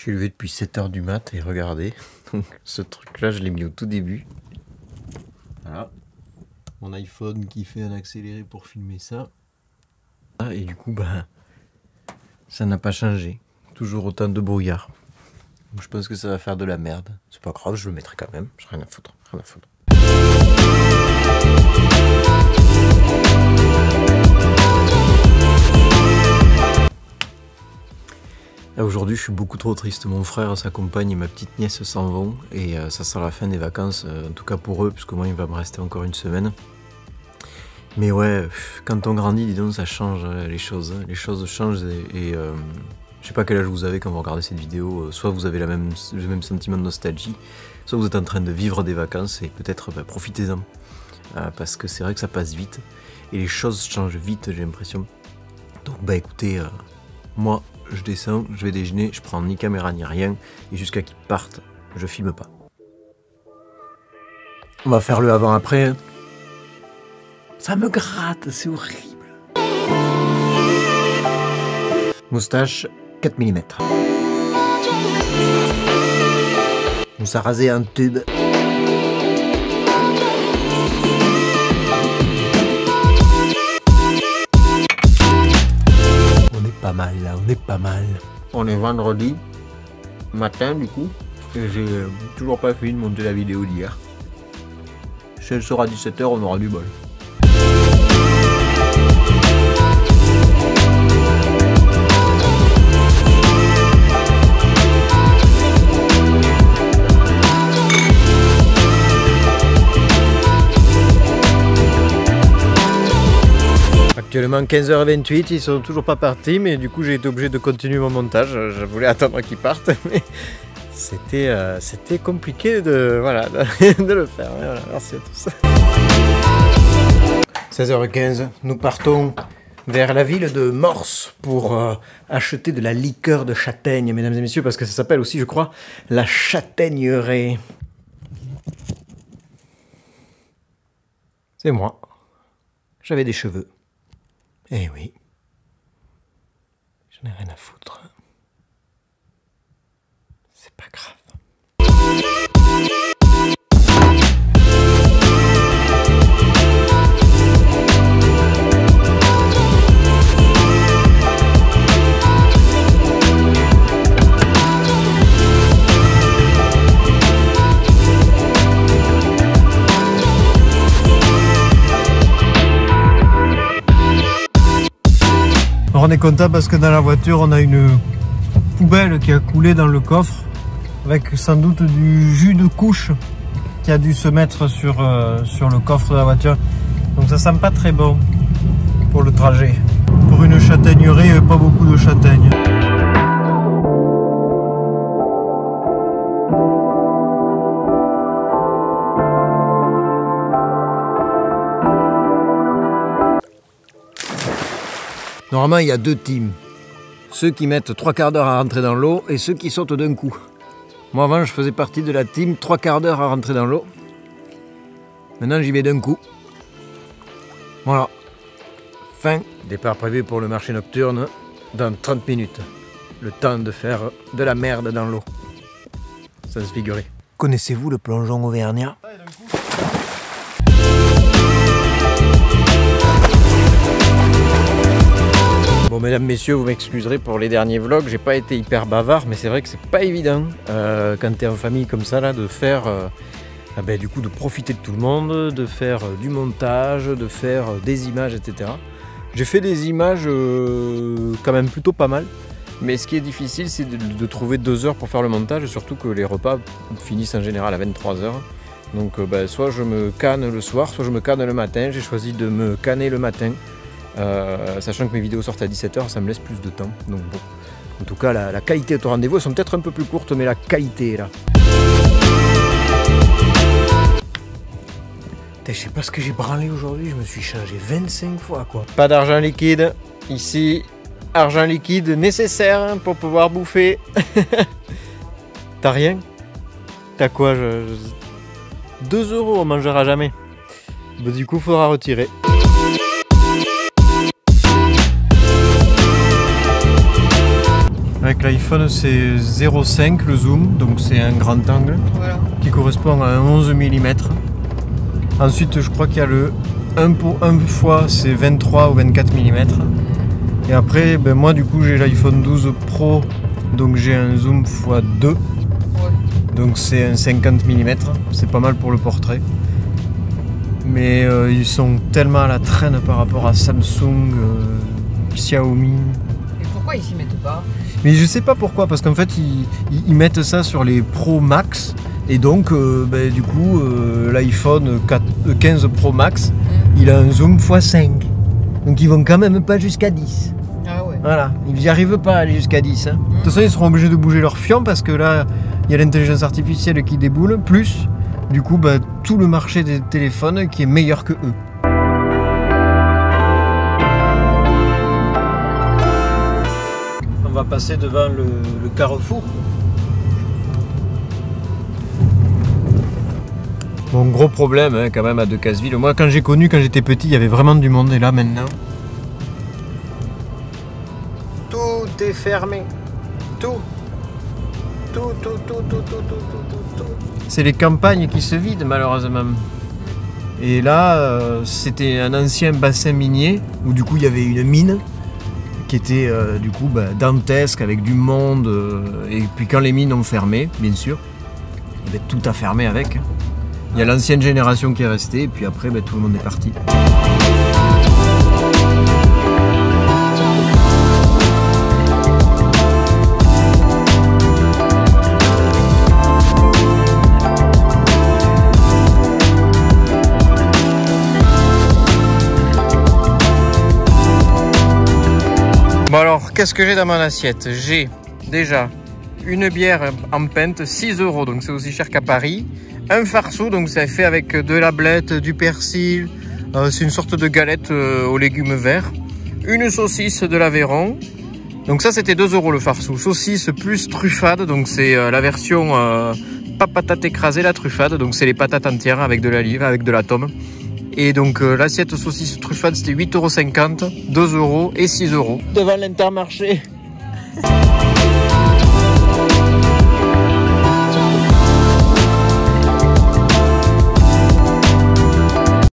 Je suis levé depuis 7 h du mat et regardez, donc ce truc là je l'ai mis au tout début. Voilà, mon iPhone qui fait un accéléré pour filmer ça. Et du coup bah ça n'a pas changé, toujours autant de brouillard. Donc, je pense que ça va faire de la merde, c'est pas grave, je le mettrai quand même, j'ai rien à foutre, rien à foutre. Aujourd'hui je suis beaucoup trop triste, mon frère, sa compagne et ma petite nièce s'en vont et ça sera la fin des vacances, en tout cas pour eux, puisque moi il va me rester encore une semaine. Mais ouais, quand on grandit, dis donc, ça change les choses changent et je sais pas quel âge vous avez quand vous regardez cette vidéo, soit vous avez le même sentiment de nostalgie, soit vous êtes en train de vivre des vacances et peut-être profitez-en, parce que c'est vrai que ça passe vite et les choses changent vite, j'ai l'impression. Donc bah écoutez, moi je descends, je vais déjeuner, je prends ni caméra ni rien, et jusqu'à qu'ils partent, je filme pas. On va faire le avant-après. Ça me gratte, c'est horrible. Moustache, 4 mm. Mousse à raser un tube. Pas mal là, on est pas mal. On est vendredi matin du coup, et j'ai toujours pas fini de monter la vidéo d'hier. Si elle sera à 17 h, on aura du bol. Actuellement 15 h 28, ils sont toujours pas partis, mais du coup j'ai été obligé de continuer mon montage. Je voulais attendre qu'ils partent, mais c'était compliqué de, voilà, de le faire. Voilà, merci à tous. 16 h 15, nous partons vers la ville de Morse pour acheter de la liqueur de châtaigne, mesdames et messieurs, parce que ça s'appelle aussi, je crois, la châtaigneraie. C'est moi. J'avais des cheveux. Eh oui, j'en ai rien à foutre. C'est pas grave. On est content parce que dans la voiture on a une poubelle qui a coulé dans le coffre avec sans doute du jus de couche qui a dû se mettre sur le coffre de la voiture, donc ça sent pas très bon pour le trajet. Pour une châtaigneraie, il n'y avait pas beaucoup de châtaignes. Normalement, il y a deux teams. Ceux qui mettent 3/4 d'heure à rentrer dans l'eau et ceux qui sautent d'un coup. Moi, avant, je faisais partie de la team 3/4 d'heure à rentrer dans l'eau. Maintenant, j'y vais d'un coup. Voilà. Fin. Départ prévu pour le marché nocturne dans 30 minutes. Le temps de faire de la merde dans l'eau. Sans se figurer. Connaissez-vous le plongeon auvergnat ? Bon, mesdames, messieurs, vous m'excuserez pour les derniers vlogs, j'ai pas été hyper bavard, mais c'est vrai que c'est pas évident quand t'es en famille comme ça là de faire, du coup de profiter de tout le monde, de faire du montage, de faire des images, etc. J'ai fait des images quand même plutôt pas mal, mais ce qui est difficile c'est de trouver 2 heures pour faire le montage, surtout que les repas finissent en général à 23 h. Donc soit je me canne le soir, soit je me canne le matin. J'ai choisi de me canner le matin. Sachant que mes vidéos sortent à 17 h, ça me laisse plus de temps. Donc bon, en tout cas la qualité est au rendez-vous. Elles sont peut-être un peu plus courtes, mais la qualité est là. Je sais pas ce que j'ai branlé aujourd'hui, je me suis changé 25 fois quoi. Pas d'argent liquide ici, argent liquide nécessaire pour pouvoir bouffer. T'as rien? T'as quoi? 2 € on mangera jamais. Bah, du coup faudra retirer. Avec l'iPhone, c'est 0,5 le zoom, donc c'est un grand angle qui correspond à un 11 mm. Ensuite, je crois qu'il y a le 1 fois, c'est 23 ou 24 mm. Et après, ben moi du coup, j'ai l'iPhone 12 Pro, donc j'ai un zoom x2. Donc c'est un 50 mm, c'est pas mal pour le portrait. Mais ils sont tellement à la traîne par rapport à Samsung, Xiaomi. Et pourquoi ils s'y mettent pas? Mais je sais pas pourquoi, parce qu'en fait ils mettent ça sur les Pro Max. Et donc du coup l'iPhone 15 Pro Max, il a un zoom x5. Donc ils vont quand même pas jusqu'à 10. Ah ouais. Voilà, ils n'y arrivent pas à aller jusqu'à 10. Hein. De toute façon, ils seront obligés de bouger leur fion parce que là, il y a l'intelligence artificielle qui déboule, plus du coup tout le marché des téléphones qui est meilleur que eux. On va passer devant le Carrefour. Bon, gros problème hein, quand même à Decazeville. Moi, quand j'ai connu, quand j'étais petit, il y avait vraiment du monde. Et là, maintenant, tout est fermé. Tout. C'est les campagnes qui se vident, malheureusement. Et là, c'était un ancien bassin minier où du coup, il y avait une mine qui était du coup dantesque avec du monde. Et puis quand les mines ont fermé, bien sûr, tout a fermé avec. Il y a l'ancienne génération qui est restée et puis après tout le monde est parti. Bon alors, qu'est-ce que j'ai dans mon assiette? J'ai déjà une bière en pinte, 6 €, donc c'est aussi cher qu'à Paris. Un farceau, donc c'est fait avec de la blette, du persil, c'est une sorte de galette aux légumes verts. Une saucisse de l'Aveyron, donc ça c'était 2 € le farceau. Saucisse plus truffade, donc c'est la version pas patate écrasée, la truffade, donc c'est les patates entières avec de l'olive, avec de la tome. Et donc l'assiette saucisse truffade c'était 8,50 €, 2 € et 6 €. Devant l'Intermarché.